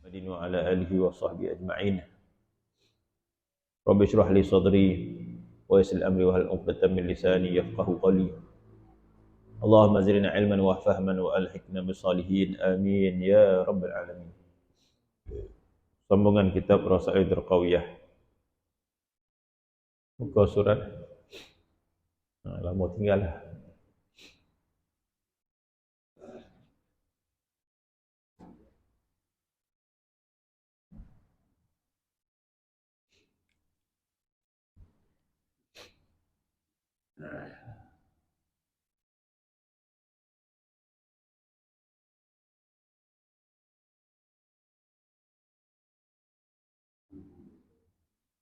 Muhammadin wa ala alihi wa sahbihi ajma'in. Rabbi shrah li sadri wa yassir amri wa hal 'uqdatam min lisani yafqahu qawli. Allahumma zidna ilman wa fahman wa alhiqna bis salihin. Amin ya rabbal alamin. Sambungan kitab Rasail Qawiyah. Muka surat. Lama tinggal lah.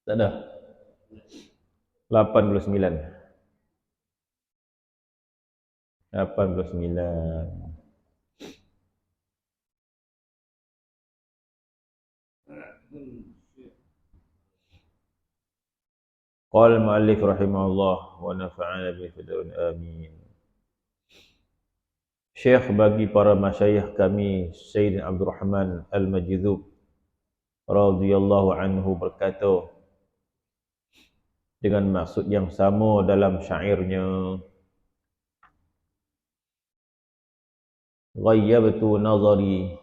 Tak ada. 89. 89. Qala al-mu'allif rahimahullah wa nafa'ana bi fidaun amin. Syekh bagi para masyayikh kami Sayyid Abdul Rahman Al-Majidhub radhiyallahu anhu berkata dengan maksud yang sama dalam syairnya, ghayyabtu nazari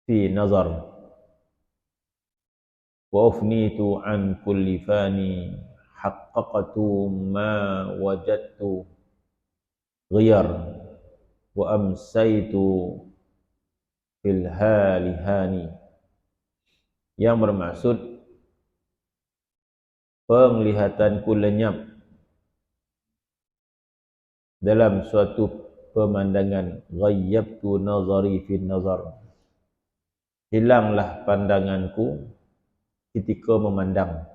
fi nazar wa ufnitu an kulli fani haqqaqtu ma wajadtu ghiyar wa amsaitu fil halihani, yang bermaksud penglihatanku lenyap dalam suatu pemandangan. Ghayyabtu nazari fi nazar, hilanglah pandanganku ketika memandang.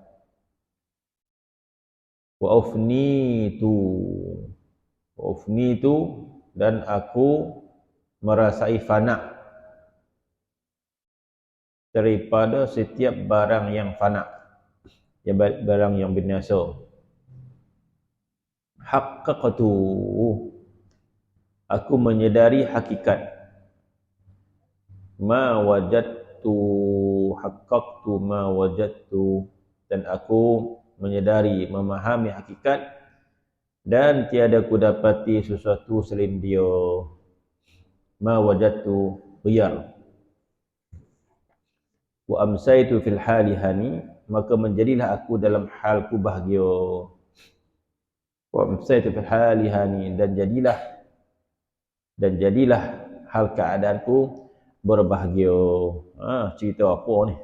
Wa ufnitu dan aku merasai fana daripada setiap barang yang fana, barang yang binasa. Haqqaqtu, aku menyedari hakikat. Ma wajadtu, haqqaqtu ma wajadtu, dan aku menyedari, memahami hakikat dan tiada ku dapati sesuatu selain dia. Ma wajadtu ghiyar wa amsaitu fil halihani, maka menjadilah aku dalam halku bahagia. Wa amsaitu fil halihani, dan jadilah hal keadaanku berbahagia. Cerita apa ni?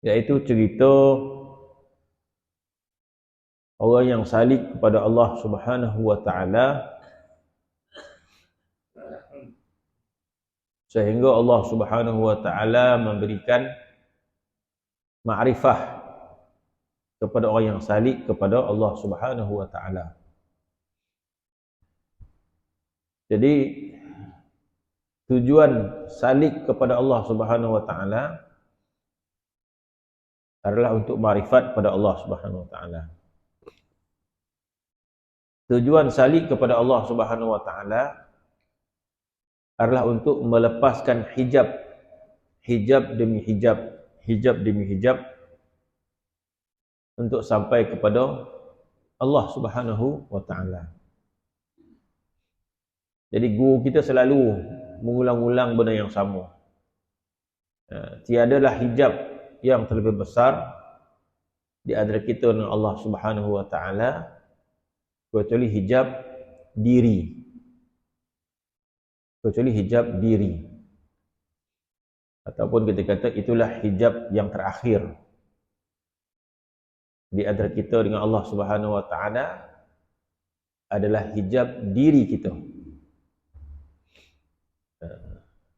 Iaitu cerita orang yang salik kepada Allah Subhanahu wa ta'ala sehingga Allah Subhanahu wa ta'ala memberikan ma'rifah kepada orang yang salik kepada Allah Subhanahu wa ta'ala. Jadi tujuan salik kepada Allah Subhanahu wa ta'ala adalah untuk ma'rifat pada Allah Subhanahu wa ta'ala. Tujuan salik kepada Allah Subhanahu wa ta'ala adalah untuk melepaskan hijab demi hijab untuk sampai kepada Allah Subhanahu wa ta'ala. Jadi guru kita selalu mengulang-ulang benda yang sama. Tiadalah hijab yang terlebih besar di antara kita dengan Allah Subhanahu wa ta'ala kecuali hijab diri. Ataupun kita kata itulah hijab yang terakhir di antara kita dengan Allah Subhanahu wa ta'ala, adalah hijab diri kita.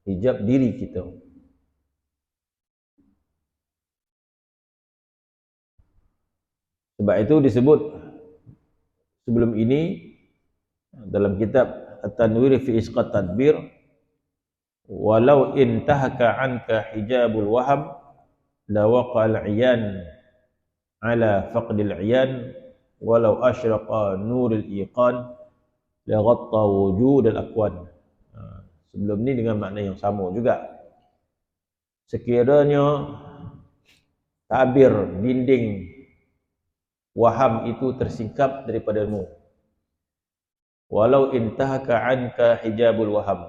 Hijab diri kita. Sebab itu disebut sebelum ini dalam kitab At-Tanwir fi Isqat Tadbir, walau intahaka anka hijabul waham la waqa'al 'iyan ala faqdil 'iyan walau asyraqa nurul iqan la ghatta wujud al-akwan. Sebelum ni dengan makna yang sama juga. Sekiranya tabir dinding waham itu tersingkap daripadamu, walau intahaka anka hijabul waham,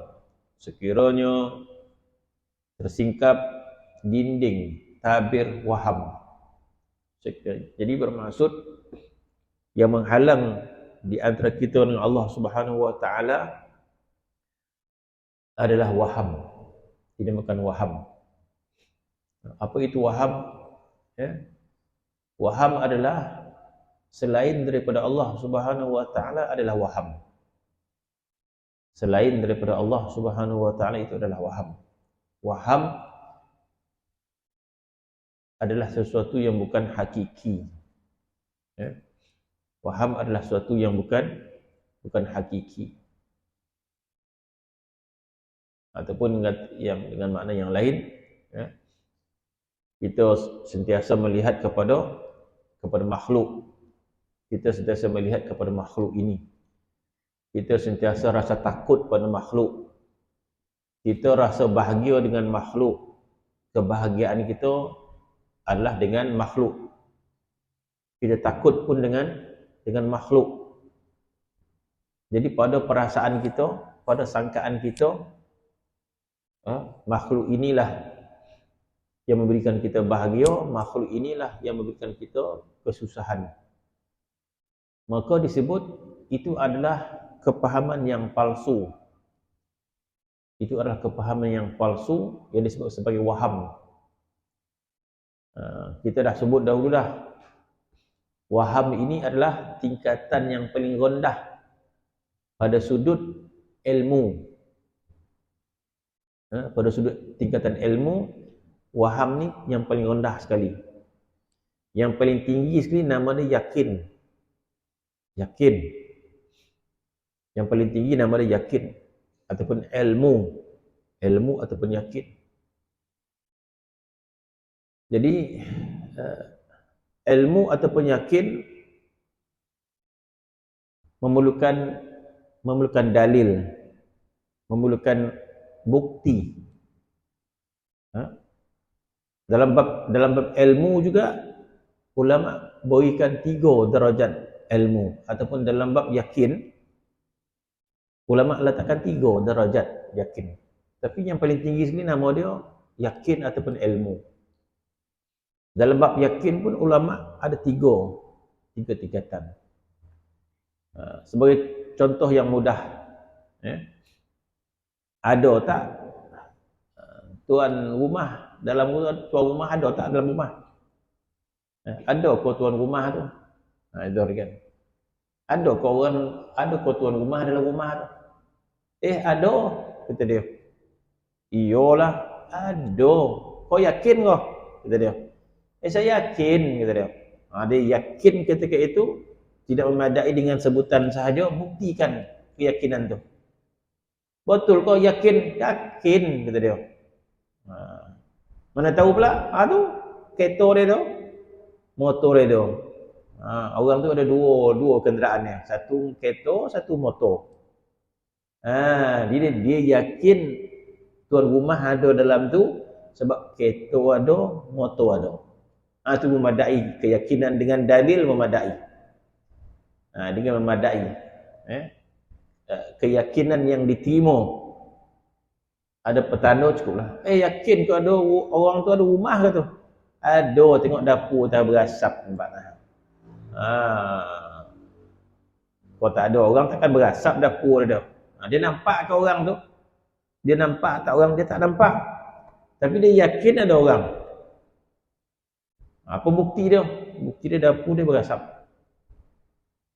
sekiranya tersingkap dinding tabir waham. Jadi bermaksud yang menghalang di antara kita dengan Allah Subhanahu wa taala adalah waham, dinamakan waham. Apa itu waham? Waham adalah selain daripada Allah Subhanahu wa taala adalah waham. Selain daripada Allah Subhanahu wa taala itu adalah waham. Waham adalah sesuatu yang bukan hakiki. Waham adalah sesuatu yang bukan hakiki. Ataupun dengan makna yang lain, kita sentiasa melihat kepada makhluk. Kita sentiasa melihat kepada makhluk ini. Kita sentiasa rasa takut pada makhluk. Kita rasa bahagia dengan makhluk. Kebahagiaan kita adalah dengan makhluk. Kita takut pun dengan makhluk. Jadi pada perasaan kita, pada sangkaan kita, makhluk inilah yang memberikan kita bahagia, makhluk inilah yang memberikan kita kesusahan. Maka disebut itu adalah kepahaman yang palsu. Itu adalah kepahaman yang palsu yang disebut sebagai waham. Kita dah sebut dahulu dah, waham ini adalah tingkatan yang paling rendah pada sudut ilmu. Pada sudut tingkatan ilmu, waham ni yang paling rendah sekali. Yang paling tinggi sekali nama dia yakin. Yakin. Yang paling tinggi nama dia yakin ataupun ilmu. Ilmu ataupun yakin. Jadi ilmu ataupun yakin memerlukan dalil, memerlukan bukti. Dalam bab ilmu juga ulama berikan 3 darajat ilmu, ataupun dalam bab yakin ulama letakkan 3 darajat yakin. Tapi yang paling tinggi sekali nama dia yakin ataupun ilmu. Dalam bab yakin pun ulama ada 3 tingkatan. Sebagai contoh yang mudah, ada tak tuan rumah dalam tuan rumah, ada tak dalam rumah? Ada kau tuan rumah tu? Itu kan. Ada kau tuan rumah dalam rumah tu? Ada, kata dia. Iyalah, ada. Kau yakin kau? Kata dia. Saya yakin, kata dia. Dia yakin ketika itu tidak memadai dengan sebutan sahaja, buktikan keyakinan tu. Betul kau yakin? Yakin, kata dia. Mana tahu pula? Tu kereta dia tu, motor dia tu. Orang tu ada dua kenderaan dia. Satu kereta, satu motor. Dia yakin tuan rumah ada dalam tu sebab kereta ada, motor ada. Itu memadai, keyakinan dengan dalil memadai. Dengan memadai. Keyakinan yang diterima. Ada petanda cukuplah. Yakin kau ada orang tu ada rumah ke tu? Ada, tengok dapur tak berasap nampaklah. Kau tak ada orang takkan berasap dapur dia. Dia nampak ke orang tu? Dia nampak tak orang? Dia tak nampak. Tapi dia yakin ada orang. Apa bukti dia? Bukti dia dapur dia berasap.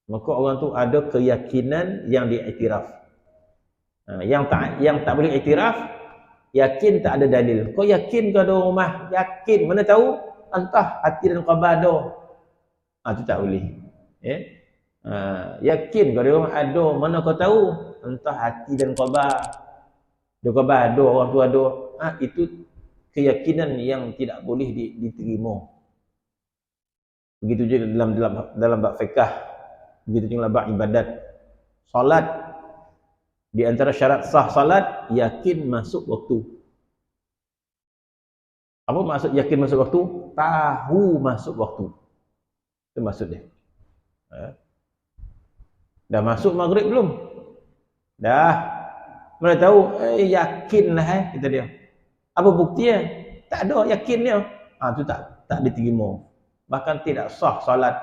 Maka orang tu ada keyakinan yang diiktiraf. Yang tak boleh iktiraf, yakin tak ada dalil. Kau yakin kau ada rumah? Yakin. Mana tahu? Entah hati dan khabar ada. Itu tak boleh. Yakin kau ada rumah? Ada. Mana kau tahu? Entah hati dan khabar. Dia khabar ada, orang tu ada. Itu keyakinan yang tidak boleh diterima. Begitu juga dalam bab fiqh. Begitu juga bab ibadat. Solat Di antara syarat sah salat, yakin masuk waktu. Apa maksud yakin masuk waktu? Tahu masuk waktu. Itu maksud dia. Dah masuk maghrib belum? Dah. Mana tahu? Yakinlah kata dia. Apa buktinya? Tak ada, yakin dia. Itu tak diterima. Bahkan tidak sah salat.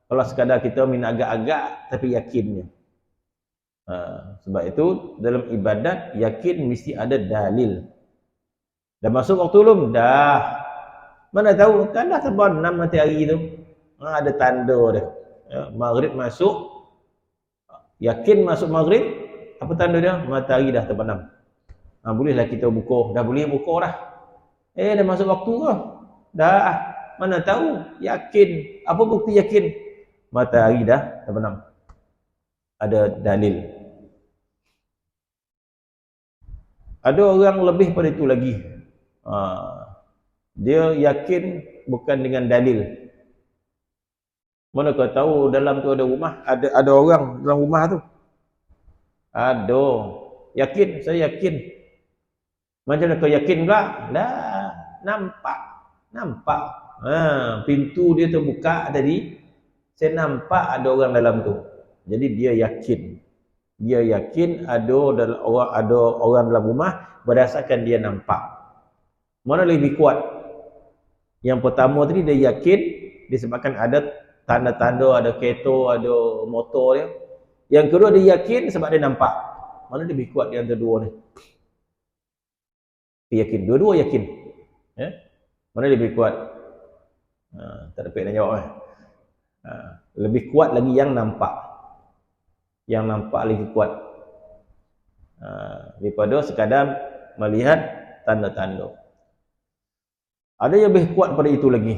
Kalau sekadar kita agak-agak tapi yakinnya. Sebab itu dalam ibadat yakin mesti ada dalil. Dah masuk waktu belum? Dah. Mana tahu? Kan dah terbang 6 matahari tu. Ada tanda dia. Maghrib masuk. Yakin masuk maghrib. Apa tanda dia? Matahari dah terbenam. Bolehlah kita buka. Dah boleh buka dah. Dah masuk waktu ke? Dah. Mana tahu? Yakin. Apa bukti yakin? Matahari dah terbenam. Ada dalil. Ada orang lebih pada itu lagi. Dia yakin bukan dengan dalil. Mana kau tahu dalam tu ada rumah, ada orang dalam rumah tu. Ada. Yakin, saya yakin. Macam mana kau yakin pula? Dah, nampak. Pintu dia terbuka tadi. Saya nampak ada orang dalam tu. Jadi dia yakin. Dia yakin ada orang dalam rumah berdasarkan dia nampak. Mana lebih kuat? Yang pertama tadi dia yakin disebabkan ada tanda-tanda, ada kereta, ada motor dia. Yang kedua dia yakin sebab dia nampak. Mana lebih kuat di antara dua ni? Dia yakin, dua-dua yakin. Mana lebih kuat? Tak dapat nak jawab. Lebih kuat lagi yang nampak. Yang nampak lebih kuat. Daripada sekadar melihat tanda-tanda. Ada yang lebih kuat pada itu lagi.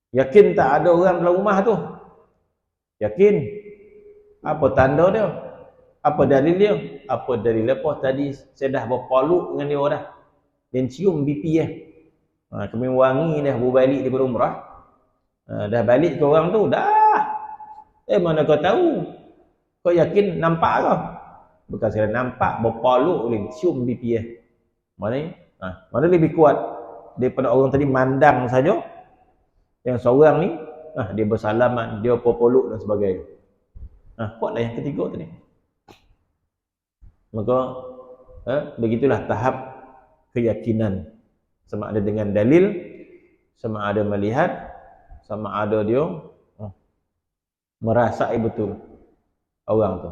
Yakin tak ada orang dalam rumah tu? Yakin? Apa tanda dia? Apa dalil dia? Apa dalil apa? Tadi saya dah berpaluk dengan dia dah. Dan cium pipi dia. Kami wangi dah berbalik daripada umrah. Dah balik ke orang tu? Dah. Mana kau tahu? Kau yakin nampak ke? Bukan saya nampak, berpaluk boleh cium pipi dia. Mana lebih kuat? Daripada orang tadi mandang saja, yang seorang ni dia bersalaman, dia berpeluk dan sebagainya. Kuatlah yang ketiga tadi. Maka begitulah tahap keyakinan, sama ada dengan dalil, sama ada melihat, sama ada dia merasai betul orang tu.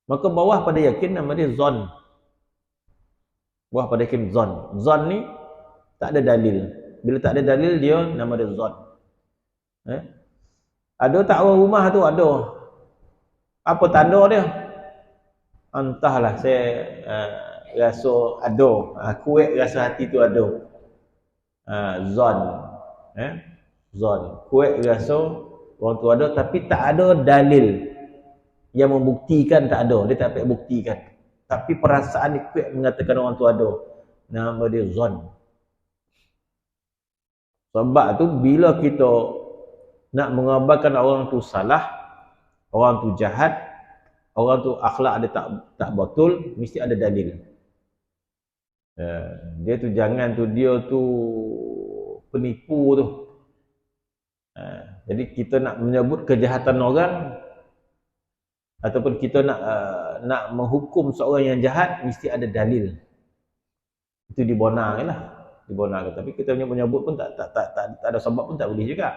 Maka bawah pada yakin nama dia zon. Bawah pada yakin zon. Zon ni tak ada dalil. Bila tak ada dalil dia nama dia zon. Ada tak orang rumah tu? Ada. Apa tanda dia? Entahlah, saya rasa ada. Kuat rasa hati tu ada. Zon. Zon. Kuat rasa orang tu ada tapi tak ada dalil yang membuktikan, tak ada. Dia tak dapat buktikan. Tapi perasaan dia kuat mengatakan orang tu ada. Nama dia zon. Sebab tu bila kita nak mengabarkan orang tu salah, orang tu jahat, orang tu akhlak dia tak betul, mesti ada dalil. Dia tu jangan tu dia tu penipu tu. Jadi kita nak menyebut kejahatan orang ataupun kita nak menghukum seorang yang jahat, mesti ada dalil. Itu dibenarkanlah. Dibenarkan. Tapi kita menyebut pun tak ada sebab pun tak boleh juga.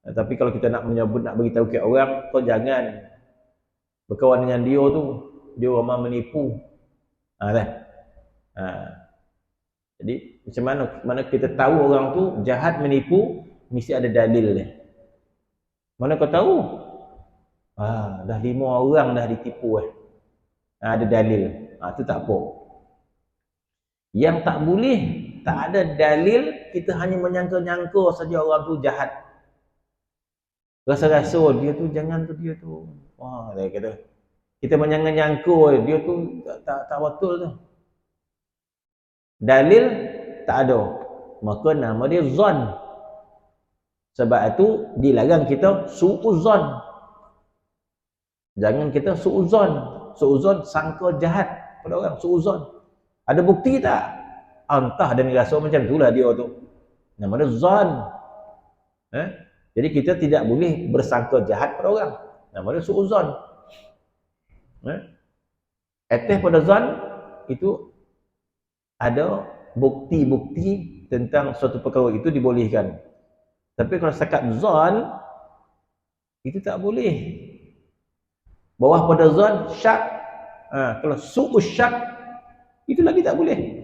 Tapi kalau kita nak menyebut, nak beritahu ke orang, kau jangan berkawan dengan dia tu, dia orang menipu. Jadi macam mana kita tahu orang tu jahat, menipu, mesti ada dalil dia. Mana kau tahu? Dah 5 orang dah ditipu ada dalil. Itu tak apa. Yang tak boleh, tak ada dalil, kita hanya menyangka-nyangka saja orang tu jahat. Rasa-rasa dia tu jangan tu dia tu. Dia kata. Kita menyangka-nyangka dia tu tak betul tu. Dalil tak ada. Maka nama dia zon. Sebab itu dilarang kita su'uzon. Jangan kita su'uzon. suuzon sangka jahat pada orang, suuzon. Ada bukti tak? Entah dan rasa macam itulah dia tu. Nama dia zon. Jadi kita tidak boleh bersangka jahat pada orang. Nama dia suuzon. Atas pada zon itu ada bukti-bukti tentang suatu perkara itu dibolehkan. Tapi kalau setakat zon itu tak boleh. Bawah pada zon syak. Kalau su'us syak itu lagi tak boleh.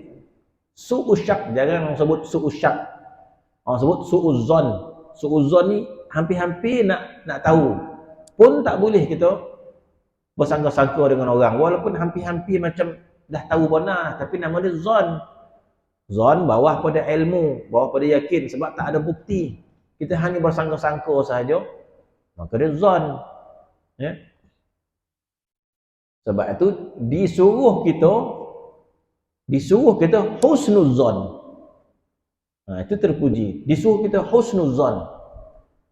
Su'us syak, jangan orang sebut su'us syak. Orang sebut su'uz zon. Su'uz zon ni hampir-hampir nak tahu. Pun tak boleh kita bersangka-sangka dengan orang. Walaupun hampir-hampir macam dah tahu benar, tapi nama dia zon. Zon bawah pada ilmu, bawah pada yakin, sebab tak ada bukti. Kita hanya bersangka-sangka sahaja, maka dia zon. Sebab itu disuruh kita husnuzon. Itu terpuji. Disuruh kita husnuzon.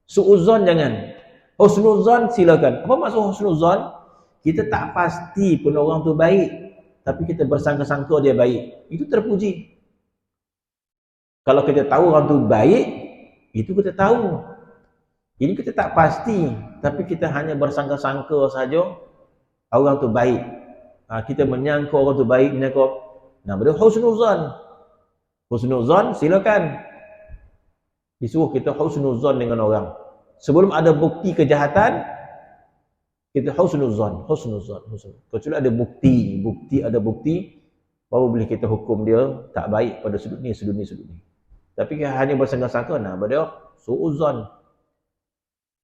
Suuzon jangan. Husnuzon silakan. Apa maksud husnuzon? Kita tak pasti pun orang tu baik, tapi kita bersangka-sangka dia baik. Itu terpuji. Kalau kita tahu orang tu baik, itu kita tahu. Ini kita tak pasti, tapi kita hanya bersangka-sangka saja orang tu baik. Kita menyangka orang tu baik, menyangka. Nama dia husnuzon. Husnuzon silakan. Disuruh kita husnuzon dengan orang. Sebelum ada bukti kejahatan, kita husnuzon. Kecuali ada bukti, baru boleh kita hukum dia tak baik pada sudut ni. Tapi hanya bersangka-sangka, nama dia su'uzon.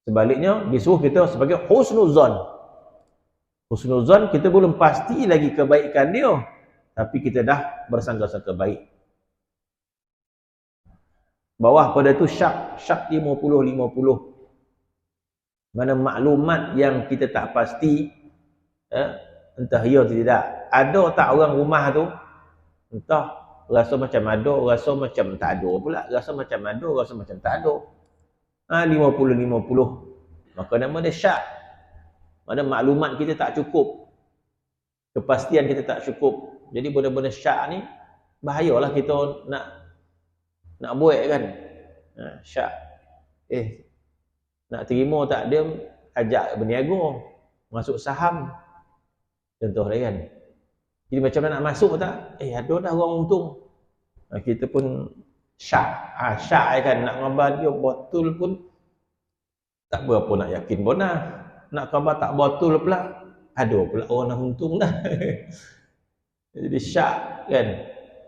Sebaliknya, disuruh kita sebagai husnuzon. Husnuzon kita belum pasti lagi kebaikan dia, tapi kita dah bersangka-sangka baik. Bawah pada tu syak 50-50. Mana maklumat yang kita tak pasti, entah ya atau tidak. Ada tak orang rumah tu, entah rasa macam ada, rasa macam tak ada pula. Rasa macam ada, rasa macam tak ada. 50-50. Maka nama dia syak. Mana maklumat kita tak cukup, kepastian kita tak cukup. Jadi benda-benda syak ni bahayalah kita nak buat kan. Syak nak terima tak dia, ajak berniaga, masuk saham contoh dia kan. Jadi macam mana nak masuk tak, ada dah orang untung, kita pun syak kan, nak ngabar dia betul pun tak berapa nak yakin benar. Nak khabar tak betul pula, ada pula orang nak untung dah. Jadi syak kan,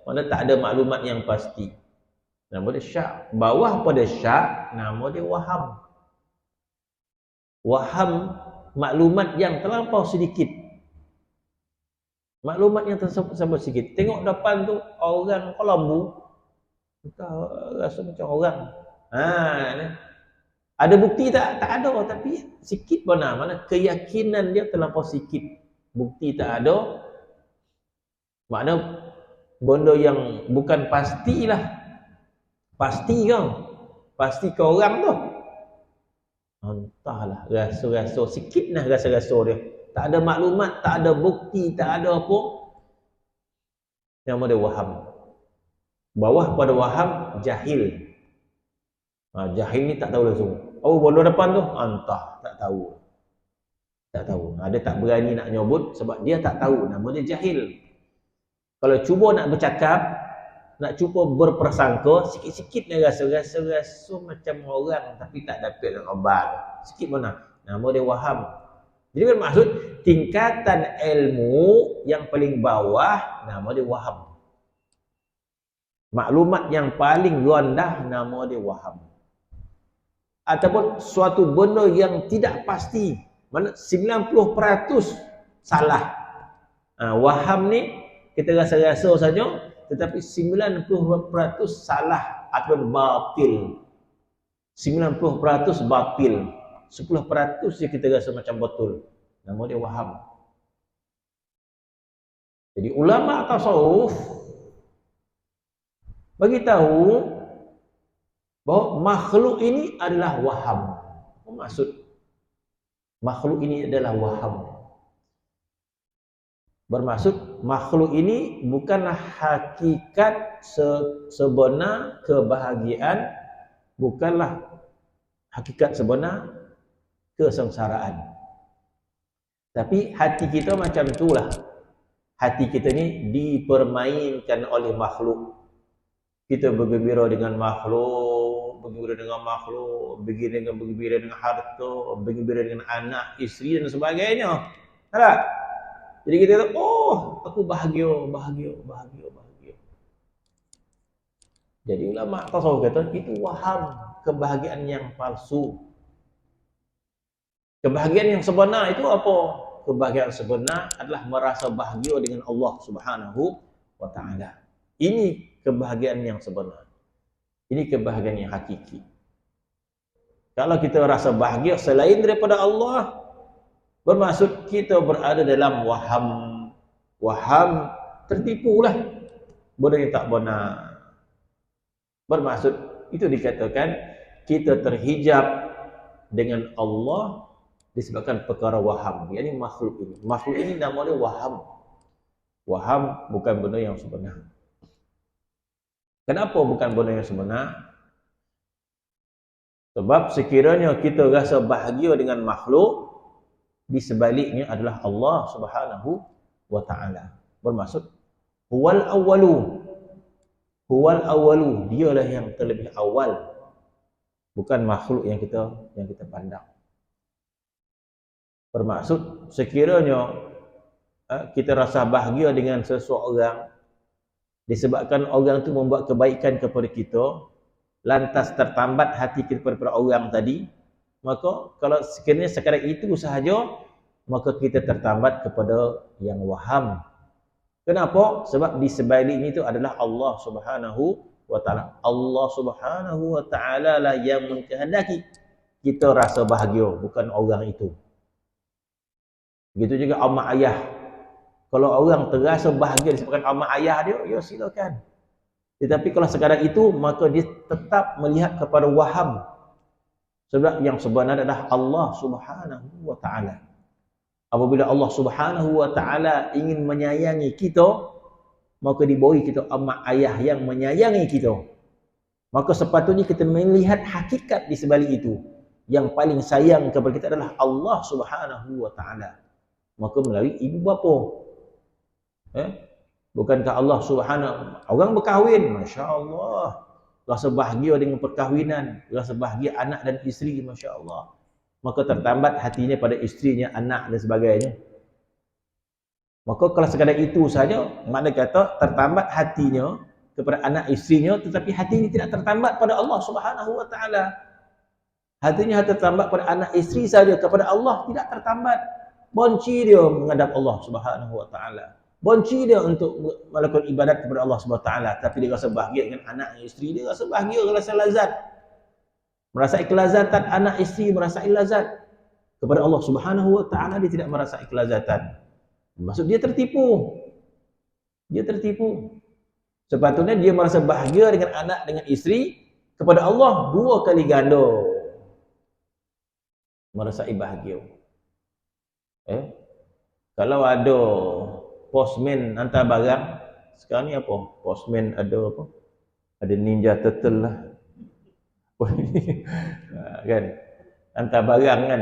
mana tak ada maklumat yang pasti, nama dia syak. Bawah pada syak, nama dia waham. Waham, maklumat yang terlampau sedikit. Maklumat yang terlampau sedikit. Tengok depan tu orang Colombo, kita rasa macam orang. Ada bukti tak? Tak ada, tapi sikit benar. Mana keyakinan dia terlampau sikit. Bukti tak ada. Makna benda yang bukan pastilah. Pasti ke? Pasti ke orang tu? Entahlah, rasa-rasa. Sikit lah rasa-rasa dia. Tak ada maklumat, tak ada bukti, tak ada apa. Nama dia waham. Bawah pada waham, jahil. Jahil ni tak tahu langsung. Bodoh depan tu? Entah, tak tahu. Dia tak berani nak nyebut sebab dia tak tahu. Nama dia jahil. Kalau cuba nak bercakap, nak cuba berprasangka, sikit-sikit dia rasa macam orang tapi tak dapat nak khabar. Sikit mana? Nama dia waham. Jadi bermaksud tingkatan ilmu yang paling bawah, nama dia waham. Maklumat yang paling rendah, nama dia waham. Ataupun suatu benda yang tidak pasti, mana 90% salah. Waham ni kita rasa-rasa saja, tetapi 90% salah atau batil. 90% batil. 10% je kita rasa macam betul. Nama dia waham. Jadi ulama tasawuf bagi tahu bahawa makhluk ini adalah waham. Apa maksud? Makhluk ini adalah waham. Bermaksud makhluk ini bukanlah hakikat sebenar kebahagiaan, bukanlah hakikat sebenar kesengsaraan. Tapi hati kita macam itulah. Hati kita ni dipermainkan oleh makhluk. Kita bergembira dengan makhluk, bergembira dengan harta, bergembira dengan anak, isteri dan sebagainya. Tak? Jadi kita kata, oh, aku bahagia. Jadi ulama tasawuf kata, itu waham, kebahagiaan yang palsu. Kebahagiaan yang sebenar itu apa? Kebahagiaan sebenar adalah merasa bahagia dengan Allah Subhanahu wa taala. Ini kebahagiaan yang sebenar. Ini kebahagiaan yang hakiki. Kalau kita rasa bahagia selain daripada Allah, bermaksud kita berada dalam waham. Waham, tertipulah. Benda yang tak benar. Bermaksud, itu dikatakan kita terhijab dengan Allah disebabkan perkara waham. Yang ini makhluk ini. Makhluk ini nama dia waham. Waham bukan benda yang sebenar. Kenapa bukan benda yang sebenar? Sebab sekiranya kita rasa bahagia dengan makhluk, di sebaliknya adalah Allah Subhanahu wa taala. Bermaksud huwal awwalu. Huwal awwalu, dialah yang terlebih awal. Bukan makhluk yang kita pandang. Bermaksud sekiranya kita rasa bahagia dengan seseorang disebabkan orang itu membuat kebaikan kepada kita, lantas tertambat hati kita kepada orang tadi, maka kalau sekiranya sekadar itu sahaja, maka kita tertambat kepada yang waham. Kenapa? Sebab di sebaliknya itu adalah Allah Subhanahu wa taala. Allah Subhanahu wa taala lah yang mengkehendaki kita rasa bahagia, bukan orang itu. Begitu juga amak ayah. Kalau orang terasa bahagia disebabkan amak ayah dia, ya silakan. Tetapi kalau sekadar itu, maka dia tetap melihat kepada waham. Sebab yang sebenar adalah Allah Subhanahu wa taala. Apabila Allah Subhanahu wa taala ingin menyayangi kita, maka diberi kita amak ayah yang menyayangi kita. Maka sepatutnya kita melihat hakikat di sebalik itu. Yang paling sayang kepada kita adalah Allah Subhanahu wa taala. Maka melalui ibu bapa. Bukankah Allah Subhanahu, orang berkahwin, masya-Allah, rasa bahagia dengan perkahwinan, rasa bahagia anak dan isteri, masya-Allah. Maka tertambat hatinya pada isterinya, anak dan sebagainya. Maka kalau sekadar itu saja, makna kata tertambat hatinya kepada anak isterinya, tetapi hatinya tidak tertambat pada Allah Subhanahu wa taala. Hatinya tertambat pada anak isteri saja, kepada Allah tidak tertambat. Benci dia menghadap Allah Subhanahu wa taala. Benci dia untuk melakukan ibadat kepada Allah Subhanahu wa taala, tapi dia rasa bahagia dengan anak isteri, dia rasa bahagia, rasa lazat. Merasa kelazatan anak isteri, merasa lazat. Kepada Allah Subhanahu wa taala dia tidak merasa kelazatan. Maksud dia tertipu. Dia tertipu. Sepatutnya dia merasa bahagia dengan anak, dengan isteri, kepada Allah 2 kali ganda. Merasai bahagia. Kalau ada postman hantar barang, sekarang ni apa? Postman ada apa? Ada Ninja Turtle lah. Kan? Hantar barang kan?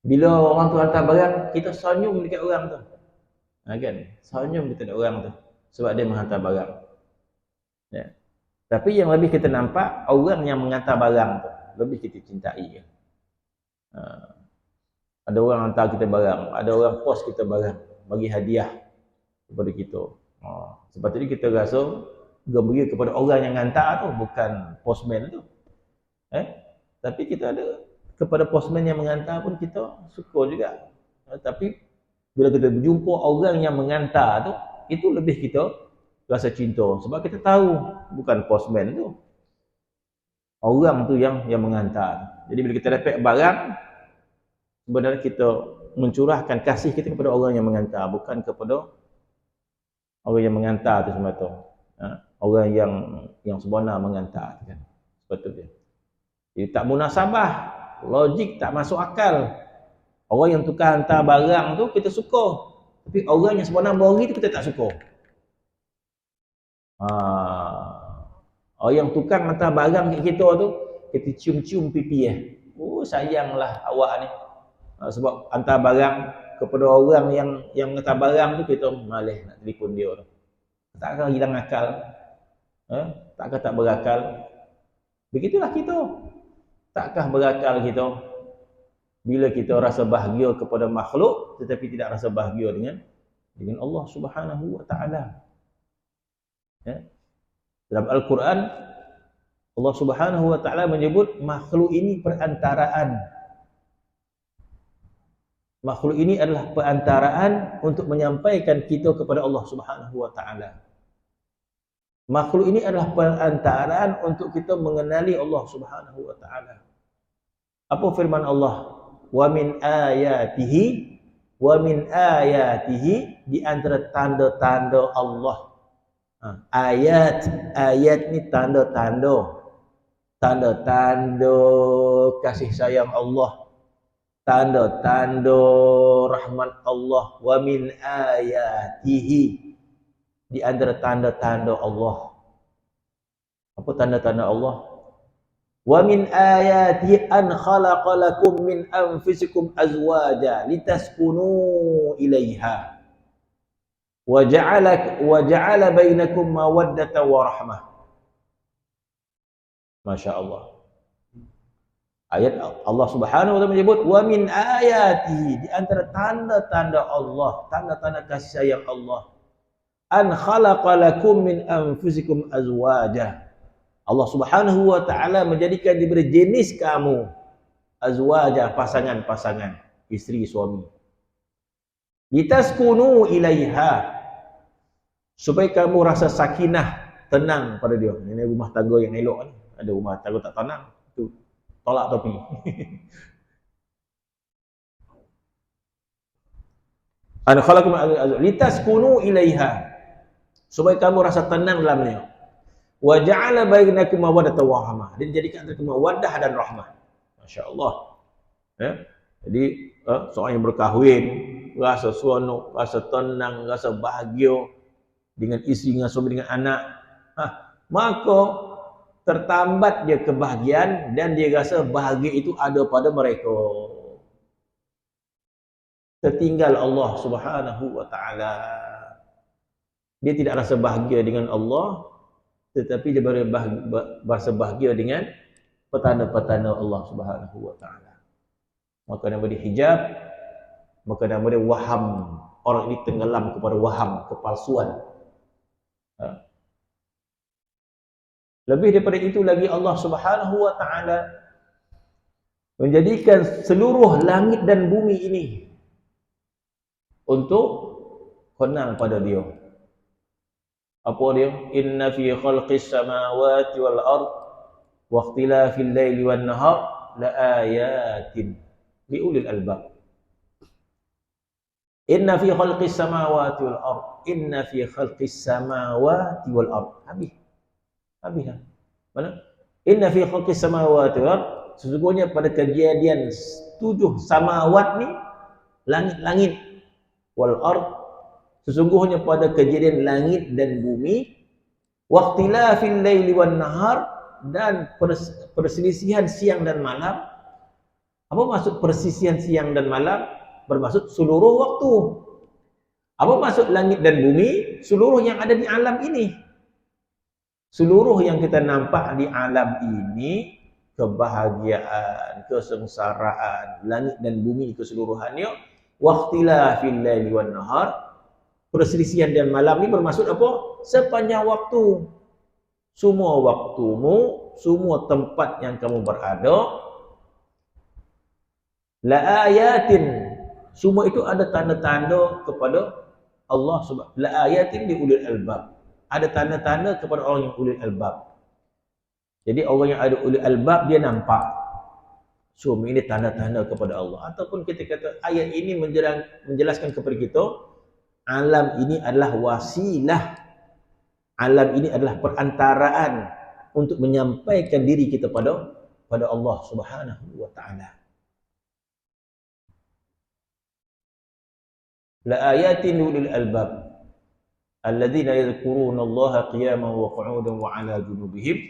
Bila orang tu hantar barang, kita senyum dekat orang tu. Kan? Senyum dekat orang tu. Sebab dia menghantar barang. Ya. Tapi yang lebih kita nampak, orang yang menghantar barang tu, lebih kita cintai. Ada orang hantar kita barang, ada orang post kita barang, bagi hadiah kepada kita. Sepatutnya kita rasa gembira kepada orang yang hantar tu, bukan postman tu. Tapi kita ada kepada postman yang menghantar pun kita suka juga. Tapi bila kita berjumpa orang yang menghantar tu, itu lebih kita rasa cinta. Sebab kita tahu bukan postman tu, orang tu yang menghantar. Jadi bila kita dapat barang, sebenarnya kita mencurahkan kasih kita kepada orang yang menghantar, bukan kepada orang yang menghantar tu semata. Orang yang sebenar menghantar kan. Sepatutnya. Jadi tak munasabah, logik tak masuk akal. Orang yang tukar hantar barang tu kita suka. Tapi orang yang sebenar bori tu kita tak suka. Orang yang tukar hantar barang kat kita tu, kita cium-cium pipi Oh sayanglah awak ni. Sebab hantar barang kepada orang yang hantar barang tu kita malas nak telefon dia tu. Takkan hilang akal. Takkan tak berakal. Begitulah kita. Takkah berakal kita bila kita rasa bahagia kepada makhluk tetapi tidak rasa bahagia dengan Allah Subhanahu wa taala. Dalam Al-Quran Allah Subhanahu wa taala menyebut makhluk ini perantaraan. Makhluk ini adalah perantaraan untuk menyampaikan kita kepada Allah Subhanahu wa taala. Makhluk ini adalah perantaraan untuk kita mengenali Allah Subhanahu wa taala. Apa firman Allah? Wa min ayatihi di antara tanda-tanda Allah. Ayat ni tanda-tanda kasih sayang Allah, tanda-tanda rahmat Allah. Wa min ayatihi di antara tanda-tanda Allah. Apa tanda-tanda Allah? Wa min ayati an khalaqa lakum min anfusikum azwaja litaskunu ilaiha wa ja'ala bainakum mawaddatan wa rahmah. Masya Allah. Ayat Allah Subhanahu wa taala menyebut wa min ayatihi di antara tanda-tanda Allah, tanda-tanda kasih sayang Allah. An khalaqa lakum min anfusikum azwaja. Allah Subhanahu wa taala menjadikan daripada jenis kamu azwaja, pasangan-pasangan, isteri suami. Litaskunu ilaiha, supaya kamu rasa sakinah, tenang pada dia. Ini rumah tangga yang elok ni. Ada rumah tangga tak tenang, tu tolak topi. An khalaqakum litaskunu ilaiha, supaya kamu rasa tenang dalam dia. Wa ja'ala bainakum mawaddatan wa rahmah, dan jadikan antara mawaddah dan rahmah. Masya-Allah. Jadi seorang yang berkahwin rasa seronok, rasa tenang, rasa bahagia dengan isteri, dengan suami, dengan anak, maka tertambat dia kebahagiaan dan dia rasa bahagia itu ada pada mereka. Tertinggal Allah Subhanahu wa taala. Dia tidak rasa bahagia dengan Allah, tetapi dia berasa bahagia dengan petanda-petanda Allah Subhanahu wa taala. Maka nama dia hijab, maka nama dia waham. Orang ini tenggelam kepada waham, kepalsuan. Lebih daripada itu lagi, Allah Subhanahu wa taala menjadikan seluruh langit dan bumi ini untuk kenal pada dia. Apa dia? Inna fi khalqis samawati wal ard wa ikhtilafil laili wan nahar la ayatin li ulil albab. Inna fi khalqis samawati wal ard, inna fi khalqis samawati wal ard. Habis dah. Mana? Inna fi khalqis samawati wal ard, sesungguhnya pada kejadian 7 samawat ni, langit-langit, wal ard, sesungguhnya pada kejadian langit dan bumi, waqtilafil laili wan nahar, dan perselisihan siang dan malam. Apa maksud perselisihan siang dan malam? Bermaksud seluruh waktu. Apa maksud langit dan bumi? Seluruh yang ada di alam ini. Seluruh yang kita nampak di alam ini, kebahagiaan, kesengsaraan, langit dan bumi keseluruhannya, waqtilafil laili wan nahar, perselisihan dan malam ni bermaksud apa? Sepanjang waktu. Semua waktumu, semua tempat yang kamu berada, la ayatin, semua itu ada tanda-tanda kepada Allah Subhanahu. La ayatin li ulil albab, ada tanda-tanda kepada orang yang ulil albab. Jadi orang yang ada ulil albab dia nampak. Semua ini tanda-tanda kepada Allah. Ataupun kita kata ayat ini menjelaskan kepada kita, alam ini adalah wasilah. Alam ini adalah perantaraan untuk menyampaikan diri kita pada Allah Subhanahu wa taala. La ayatin lil albab alladzina yadhkuruna Allah qiyaman wa qu'udan wa 'ala junubihim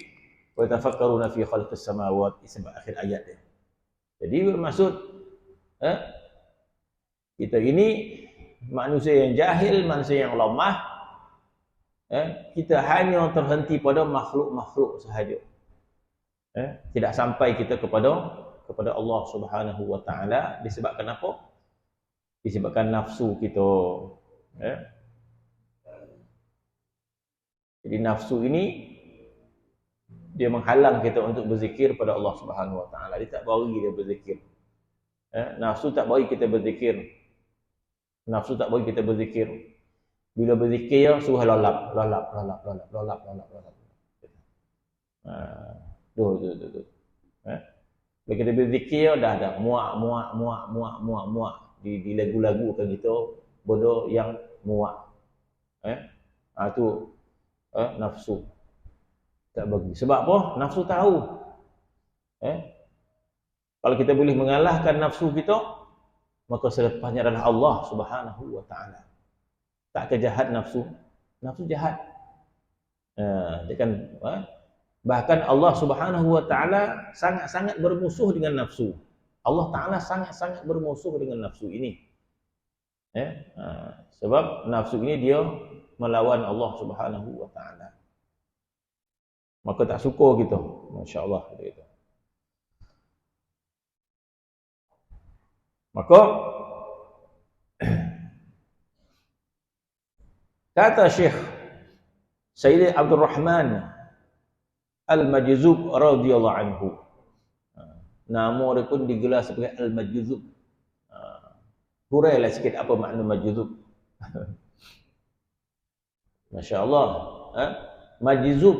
wa yatafakkaruna fi khalqis samawati sampai akhir ayat dia. Jadi bermaksud kita ini manusia yang jahil, manusia yang lemah. Kita hanya terhenti pada makhluk-makhluk sahaja. Tidak sampai kita kepada Allah Subhanahu wa taala. Disebabkan apa? Disebabkan nafsu kita. Jadi nafsu ini dia menghalang kita untuk berzikir pada Allah Subhanahu wa taala. Dia tak bagi dia berzikir. Nafsu tak bagi kita berzikir. Nafsu tak bagi kita berzikir. Bila berzikir suruh lolap. Tu. Bila kita berzikir dah muak di lagu-lagu kan kita bodoh yang muak. Tu nafsu tak bagi. Sebab apa? Nafsu tahu. Kalau kita boleh mengalahkan nafsu kita, maka selepasnya adalah Allah Subhanahu wa taala. Tak kejahat nafsu. Nafsu jahat. Dia kan bahkan Allah Subhanahu wa taala sangat-sangat bermusuh dengan nafsu. Allah taala sangat-sangat bermusuh dengan nafsu ini. Sebab nafsu ini dia melawan Allah Subhanahu wa taala. Maka tak syukur kita. Masya-Allah gitu. Maka kata Syekh Sayyid Abdul Rahman Al-Majzub radhiyallahu anhu. Nama dia pun digelar sebagai Al-Majzub. Hurailah sikit apa makna majzub. Masya-Allah. Majzub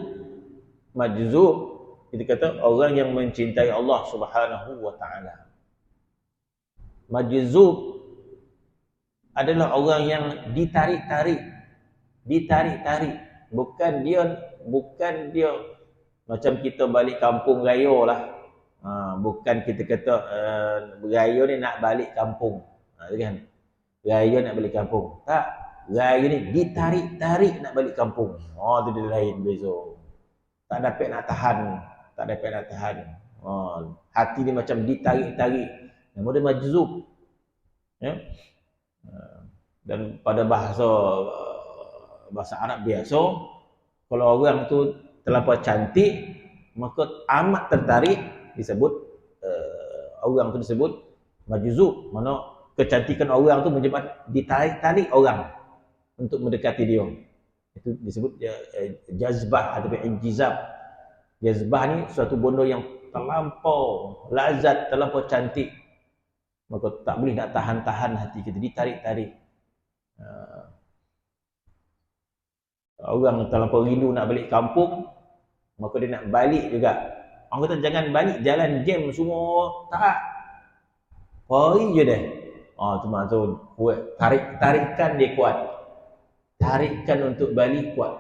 itu kata orang yang mencintai Allah Subhanahu wa taala. Majzub adalah orang yang ditarik-tarik. Bukan dia macam kita balik kampung raya lah. Bukan kita kata raya ni nak balik kampung. Kan? Raya nak balik kampung. Tak. Raya ni ditarik-tarik nak balik kampung. Tu dia lain beza. Tak dapat nak tahan. Hati ni macam ditarik-tarik. Nama dia majzub. Dan pada bahasa Arab biasa, kalau orang tu terlampau cantik, maka amat tertarik, disebut orang tu disebut majzub. Mana kecantikan orang tu menyebabkan ditarik-tarik orang untuk mendekati dia. Itu disebut jazbah atau injizab. Jazbah ni suatu benda yang terlampau lazat, terlampau cantik. Maka tak boleh nak tahan-tahan hati kita, ditarik-tarik. Orang terlampau rindu nak balik kampung, maka dia nak balik juga. Orang kata jangan balik, jalan jam semua. Tak. Pergi je dah. Tu maksud tarikan dia kuat. Tarikan untuk balik kuat.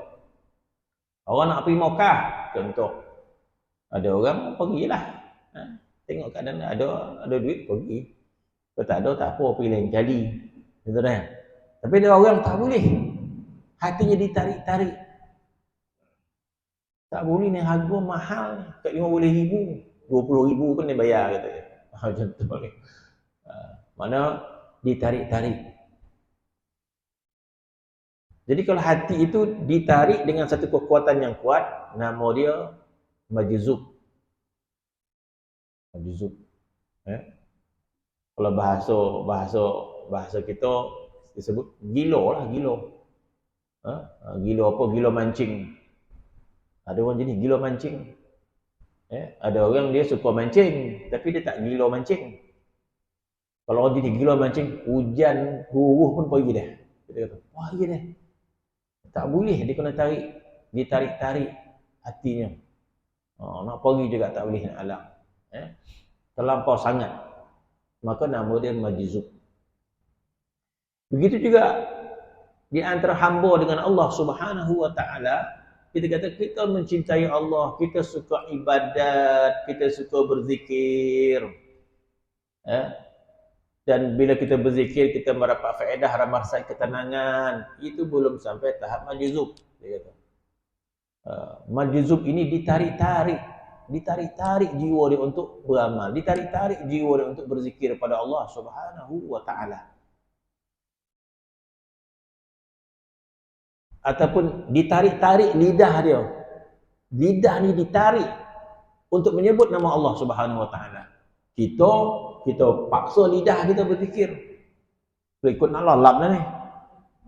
Orang nak pergi Mekah, contoh. Ada orang pergilah. Tengok keadaan ada duit pergi. Kalau tak ada tak apa, pergi lain kali. Betul tak? Tapi ada orang tak boleh. Hatinya ditarik-tarik. Tak boleh ni, harga mahal. Kat RM50,000, RM20,000 pun dia bayar katanya. Macam tu boleh. Mana ditarik-tarik. Jadi kalau hati itu ditarik dengan satu kekuatan yang kuat, nama dia majzub. Majzub. Kalau bahasa kita disebut gila lah, gila. Gila apa? Gila mancing. Ada orang jenis gila mancing. Ada orang dia suka mancing, tapi dia tak gila mancing. Kalau orang jenis gila mancing, hujan, huruh pun pergi dah. Dia kata, wah iya dah. Tak boleh, dia kena tarik. Dia tarik-tarik hatinya. Nak pergi juga tak boleh nak alang. Terlampau sangat. Maka nama dia majzub. Begitu juga di antara hamba dengan Allah Subhanahu wa taala, kita kata kita mencintai Allah, kita suka ibadat, kita suka berzikir. Dan bila kita berzikir, kita mendapat faedah, rasa ketenangan. Itu belum sampai tahap majzub. Dia kata. Majzub ini ditarik-tarik jiwa dia untuk beramal, ditarik-tarik jiwa dia untuk berzikir pada Allah Subhanahu wa taala. Ataupun ditarik-tarik lidah dia. Lidah ni ditarik untuk menyebut nama Allah Subhanahu wa taala. Kita paksa lidah kita berzikir. Ikut nak lalap dah ni.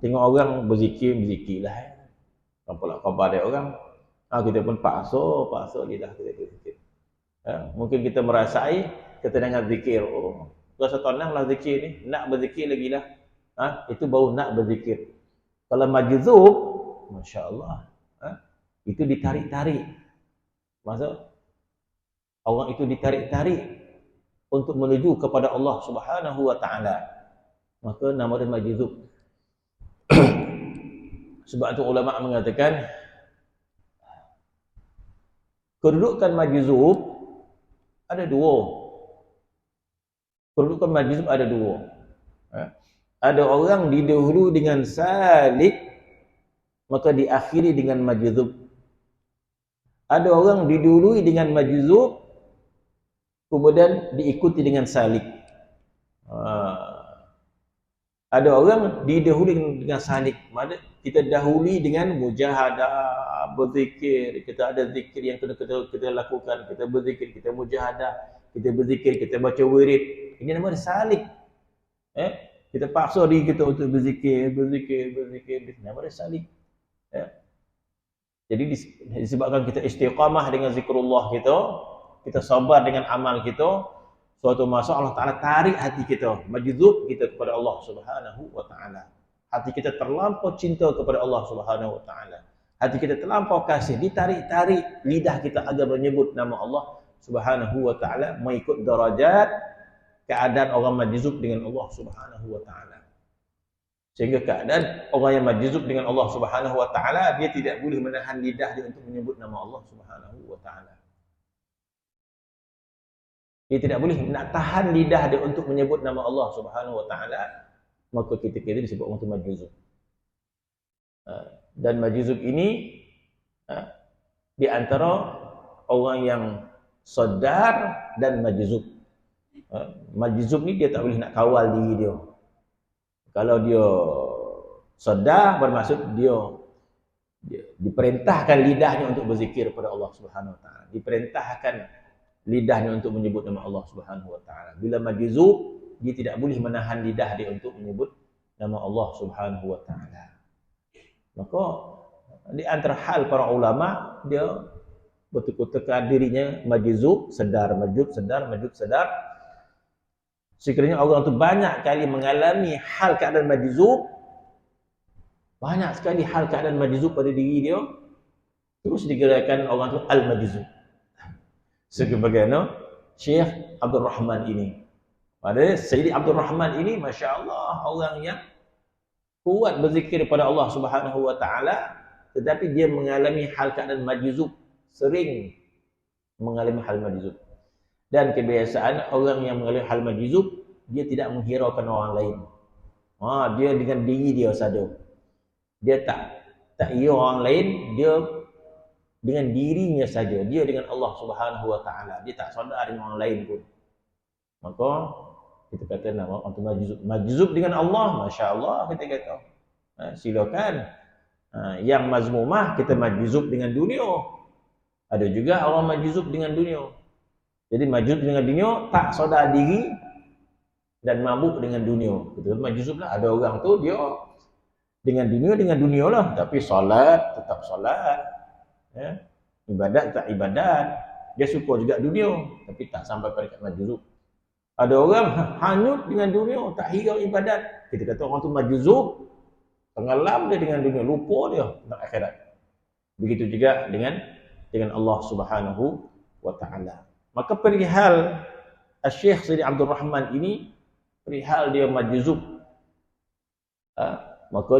Tengok orang berzikirlah. Apa khabar dia orang? Kita pun paksa lidah kita berzikir. Mungkin kita merasai ketenangan zikir. Rasa tenanglah zikir ni. Nak berzikir lagi lah. Itu baru nak berzikir. Kalau majzub, Masya Allah. Itu ditarik-tarik. Maksud orang itu ditarik-tarik untuk menuju kepada Allah Subhanahu wa taala. Maka nama dia majzub. Sebab itu ulama mengatakan kedudukan majzub ada dua. Kedudukan majzub ada dua. Ada orang didahului dengan salik, maka diakhiri dengan majzub. Ada orang didahului dengan majzub, kemudian diikuti dengan salik. Ada orang didahului dengan salik. Maksudnya kita dahului dengan mujahadah, berzikir. Kita ada zikir yang kita lakukan. Kita berzikir, kita mujahadah, kita berzikir, kita baca wirid. Ini nama dia salik. Kita paksa diri kita untuk berzikir. Nama dia salik. Jadi disebabkan kita istiqamah dengan zikrullah kita sabar dengan amal kita, suatu masa Allah Ta'ala tarik hati kita, majzub kita kepada Allah Subhanahu wa ta'ala. Hati kita terlampau cinta kepada Allah Subhanahu wa ta'ala. Hati kita terlampau kasih, ditarik-tarik lidah kita agar menyebut nama Allah Subhanahu wa ta'ala, mengikut darajat keadaan orang majzub dengan Allah Subhanahu wa ta'ala. Sehingga keadaan orang yang majzub dengan Allah Subhanahu wa ta'ala, dia tidak boleh menahan lidah dia untuk menyebut nama Allah Subhanahu wa ta'ala. Dia tidak boleh nak tahan lidah dia untuk menyebut nama Allah Subhanahu wa ta'ala, maka kita disebut orang itu majzub. Dan majzub ini di antara orang yang sadar dan majzub. Majzub ni dia tak boleh nak kawal diri dia. Kalau dia sadar, bermaksud dia diperintahkan lidahnya untuk berzikir kepada Allah Subhanahu wa ta'ala. Diperintahkan lidahnya untuk menyebut nama Allah Subhanahu wa ta'ala. Bila majzub, dia tidak boleh menahan lidah dia untuk menyebut nama Allah Subhanahu wa ta'ala. Maka di antara hal para ulama, dia betul-betul dirinya majzub, sedar. Sekiranya orang itu banyak kali mengalami hal keadaan majzub, banyak sekali hal keadaan majzub pada diri dia, terus dikirakan orang itu al-majzub. Sebagaimana Syekh Abdul Rahman ini. Pada Sayyidi Abdul Rahman ini, Masya Allah, orang yang kuat berzikir kepada Allah Subhanahu wa ta'ala, tetapi dia mengalami hal keadaan majzub, sering mengalami hal majzub. Dan kebiasaan orang yang mengalami hal majzub, dia tidak menghiraukan orang lain. Dia dengan diri dia saja. Dia tak ia orang lain, dia dengan dirinya saja, dia dengan Allah Subhanahu wa ta'ala. Dia tak saudara dengan orang lain pun. Maka kita kata nama orang itu majzub. Majzub dengan Allah, Masya Allah kita kata. Silakan. Yang mazmumah, kita majzub dengan dunia. Ada juga orang majzub dengan dunia. Jadi majzub dengan dunia, tak saudara diri dan mabuk dengan dunia. Kita majzub lah. Ada orang tu dia dengan dunia lah. Tapi solat, tetap solat. Ibadat tak ibadat, dia suka juga dunia, tapi tak sampai pada majzub. Ada orang hanyut dengan dunia, tak hirau ibadat, kita kata orang tu majzub, tenggelam dia dengan dunia, lupa dia tentang akhirat. Begitu juga dengan Allah Subhanahu wa ta'ala. Maka perihal Syekh Sayyidi Abdul Rahman ini, perihal dia majzub, maka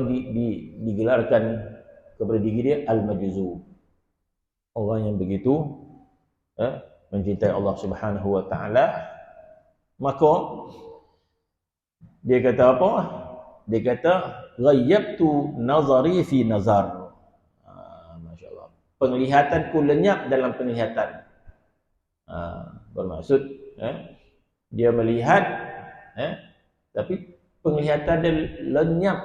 digelarkan kepada diri dia al-majzub. Orang yang begitu mencintai Allah Subhanahu wa ta'ala, maka Dia kata apa? Dia kata ghayyabtu nazari fi nazar. Masya-Allah. Penglihatanku lenyap dalam penglihatan. Bermaksud dia melihat tapi penglihatan dia lenyap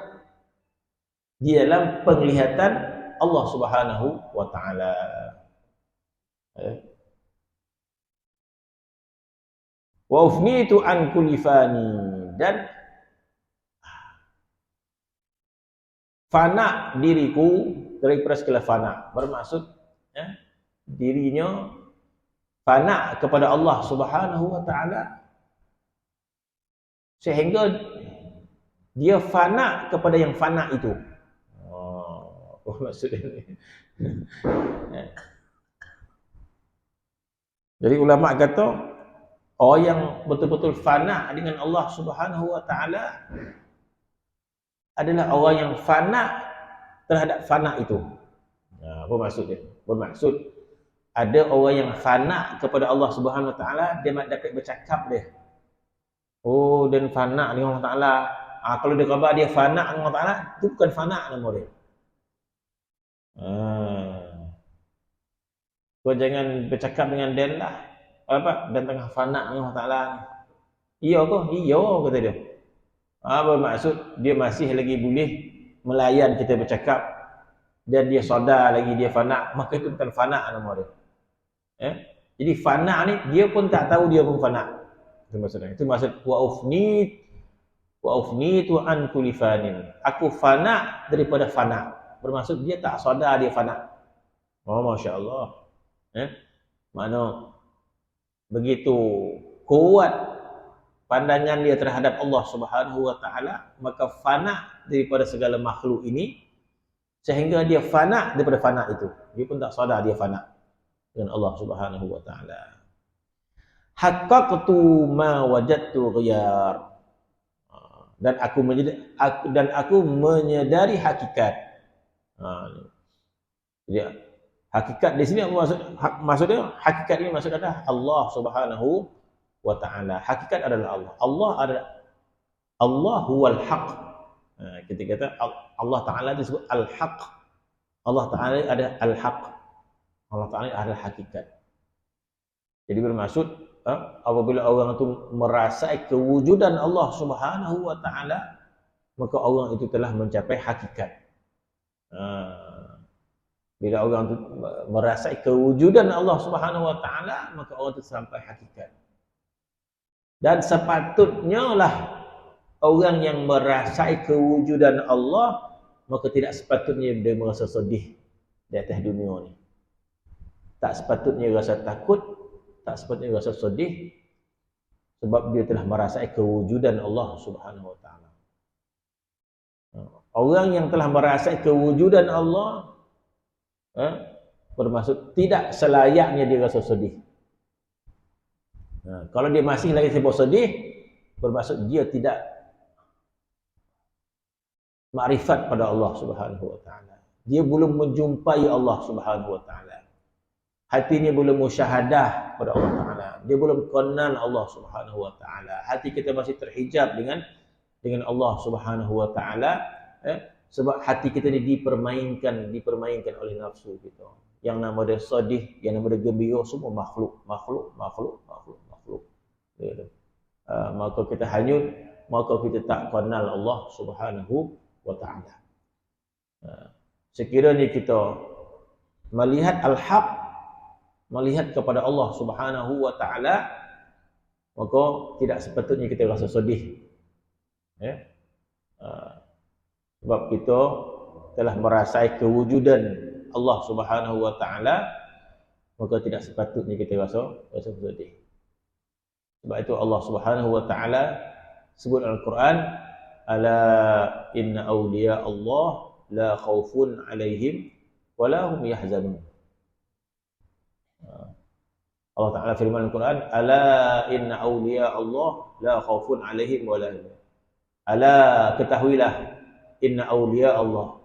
di dalam penglihatan Allah Subhanahu wa taala. Wa ufnitu an kulli fani, dan fana diriku daripada segala fana. Bermaksud dirinya fana kepada Allah Subhanahu wa taala sehingga dia fana kepada yang fana itu. Apa maksudnya ni? Jadi ulama kata orang yang betul-betul fana dengan Allah Subhanahu wa taala adalah orang yang fana terhadap fana itu. Apa maksudnya? Bermaksud ada orang yang fana kepada Allah Subhanahu wa taala, dia dapat bercakap dia. Oh, dan fana dengan Allah taala. Kalau dia khabar dia fana dengan Allah taala, itu bukan fana nama dia. Kau jangan bercakap dengan Dan lah. Apa? Dan tengah fana dengan Allah taala. Iya ke? Iya kata dia. Bermaksud dia masih lagi boleh melayan kita bercakap dan dia sadar lagi dia fana, maka itu bukan fana nama dia. Jadi fana ni dia pun tak tahu dia pun fana. Itu maksudnya. Itu maksud wa ufnitu an kulli fanin. Aku fana daripada fana. Bermaksud dia tak sadar dia fana. Masya-Allah. Mana begitu kuat pandangan dia terhadap Allah Subhanahu wa taala, maka fana daripada segala makhluk ini sehingga dia fana daripada fana itu. Dia pun tak sadar dia fana dengan Allah Subhanahu wa taala. Haqqaqtu ma wajadtu ghiyar. Dan aku menyedari hakikat. Jadi hakikat di sini maksudnya hakikat ini maksud adalah Allah Subhanahu wa taala. Hakikat adalah Allah. Allah huwal haq. Kita kata Allah taala disebut al-haq. Allah taala ada al-haq. Allah taala adalah hakikat. Jadi bermaksud apabila orang itu merasai kewujudan Allah Subhanahu wa taala, maka orang itu telah mencapai hakikat. Bila orang itu merasai kewujudan Allah Subhanahu wa taala, maka orang itu sampai hakikat. Dan sepatutnya lah orang yang merasai kewujudan Allah, maka tidak sepatutnya dia merasa sedih di atas dunia ni. Tak sepatutnya rasa takut, tak sepatutnya rasa sedih, sebab dia telah merasai kewujudan Allah Subhanahu wa taala. Orang yang telah merasai kewujudan Allah bermaksud tidak selayaknya dia rasa sedih. Kalau dia masih lagi sebab sedih, bermaksud dia tidak makrifat pada Allah Subhanahu wa taala. Dia belum menjumpai Allah Subhanahu wa taala. Hatinya belum musyahadah pada Allah taala. Dia belum kenal Allah Subhanahu wa taala. Hati kita masih terhijab dengan Allah Subhanahu wa taala, sebab hati kita ni dipermainkan oleh nafsu kita. Yang nama dia sedih, yang nama dia gembira, semua makhluk. Maka kita hanyut, maka kita tak kenal Allah Subhanahu wa taala. Sekiranya kita melihat al-haq, melihat kepada Allah Subhanahu wa taala, maka tidak sepatutnya kita rasa sedih. Sebab kita telah merasai kewujudan Allah Subhanahu wa taala, maka tidak sepatutnya kita rasa sedih. Sebab itu Allah Subhanahu wa taala sebut dalam Al-Quran, ala inna awliya Allah la khaufun alaihim wa la hum yahzanun. Allah Taala firman dalam Al-Quran, ala inna awliya Allah la khaufun alaihim wa la hum. Ala, ketahuilah, inna awliya Allah,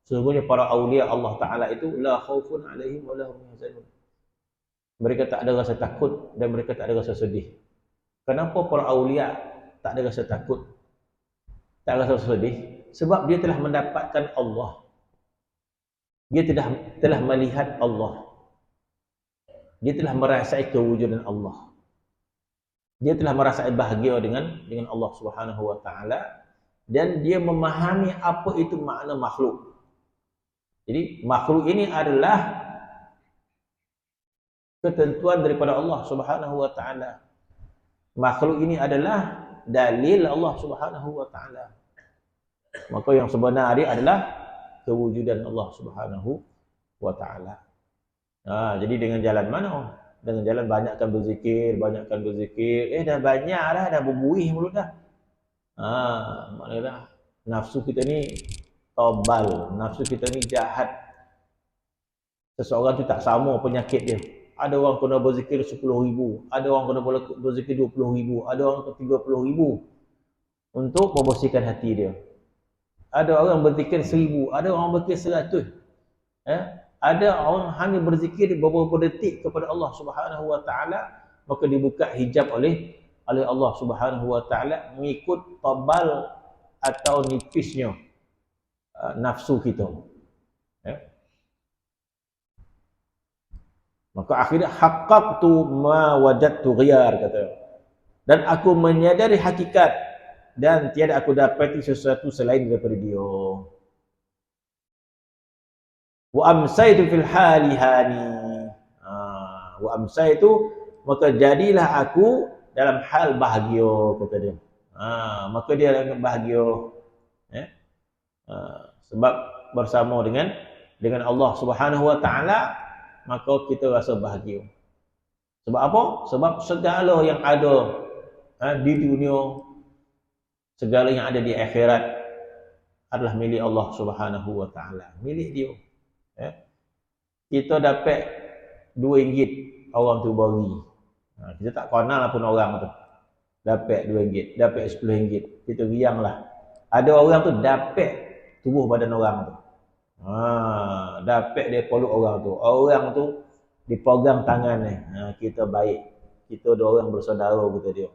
sesungguhnya para awliya Allah Taala itu la khaufun alaihim wa la hum yahzanun. Mereka tak ada rasa takut dan mereka tak ada rasa sedih. Kenapa para awliya tak ada rasa takut tak rasa sedih sebab dia telah mendapatkan Allah. Dia telah melihat Allah. Dia telah merasai kewujudan Allah. Dia telah merasai bahagia dengan Allah Subhanahu wa taala dan dia memahami apa itu makna makhluk. Jadi makhluk ini adalah ketentuan daripada Allah Subhanahu wa taala. Makhluk ini adalah dalil Allah Subhanahu wa taala. Maka yang sebenar dia adalah kewujudan Allah Subhanahu wa taala. Jadi dengan jalan mana? Dengan jalan banyakkan berzikir. Dah banyak dah berbuih mulut dah. Maknanya nafsu kita ni tobal, nafsu kita ni jahat. Seseorang tu tak sama penyakit dia. Ada orang kena berzikir 10,000, ada orang kena berzikir 20,000, ada orang 30,000 untuk membersihkan hati dia. Ada orang berzikir 1,000, ada orang berzikir 100. Ada orang hanya berzikir beberapa detik kepada Allah Subhanahu wa taala, maka dibuka hijab oleh Allah Subhanahu wa taala mengikut tebal atau nipisnya nafsu kita. Maka akhirnya haqqaqtu ma wajadtu ghiyar, kata. Dan aku menyadari hakikat dan tiada aku dapati sesuatu selain daripada dia. Wa amsaitu fil hali hani. Wa amsaitu, maka jadilah aku dalam hal bahagia, kata dia. Maka dia akan bahagia. Sebab bersama dengan Allah Subhanahu wa taala, maka kita rasa bahagia. Sebab apa? Sebab segala yang ada di dunia, segala yang ada di akhirat adalah milik Allah Subhanahu wa taala, milik dia. Kita dapat RM2 orang tu bagi. Kita tak kenal pun orang tu. Dapat RM2, dapat RM10. Kita rianglah. Ada orang tu dapat tubuh badan orang tu. Dapat dia peluk orang tu. Orang tu dipegang tangan ni. Kita baik. Kita dua orang bersaudara, kata dia.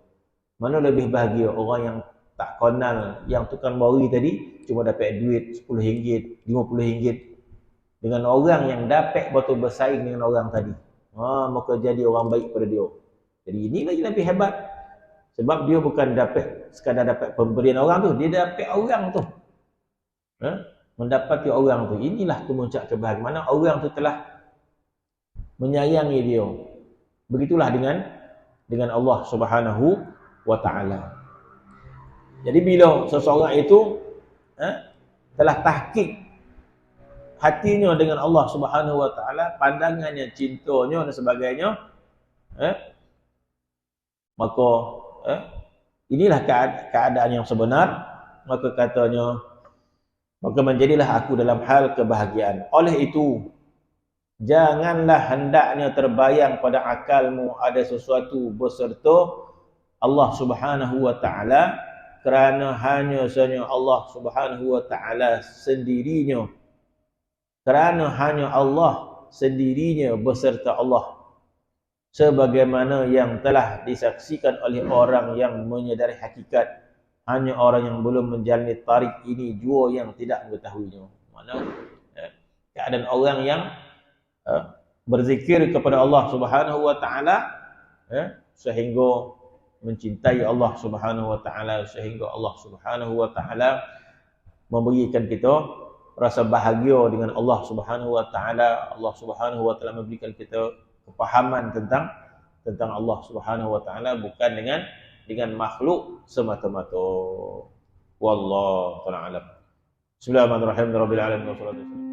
Mana lebih bahagia orang yang tak kenal, yang tukang bori tadi cuma dapat duit RM10, RM50, dengan orang yang dapat betul bersaing dengan orang tadi. Maka jadi orang baik pada dia. Jadi ini lagi lebih hebat. Sebab dia bukan dapat sekadar dapat pemberian orang tu, dia dapat orang tu. Mendapati orang tu. Inilah kemuncak kebahagiaan. Mana orang tu telah menyayangi dia. Begitulah dengan Allah Subhanahu wa taala. Jadi bila seseorang itu telah tahqiq hatinya dengan Allah Subhanahu wa taala, pandangannya, cintanya dan sebagainya, maka inilah keadaan yang sebenar. Maka katanya, maka menjadilah aku dalam hal kebahagiaan. Oleh itu, janganlah hendaknya terbayang pada akalmu ada sesuatu beserta Allah Subhanahu wa taala, kerana hanya sahaja Allah Subhanahu wa taala sendirinya. Kerana hanya Allah sendirinya beserta Allah, sebagaimana yang telah disaksikan oleh orang yang menyadari hakikat. Hanya orang yang belum menjalani tarik ini jua yang tidak mengetahuinya. Mana keadaan orang yang berzikir kepada Allah Subhanahu wa taala sehingga mencintai Allah Subhanahu wa taala, sehingga Allah Subhanahu wa taala memberikan kita rasa bahagia dengan Allah Subhanahu wa taala. Allah Subhanahu wa taala memberikan kita kepahaman tentang Allah Subhanahu wa taala, bukan dengan makhluk semata-mata. Wallahu ta'ala alam. Bismillahirrahmanirrahim. Rabbil alamin wassalatu wassalamu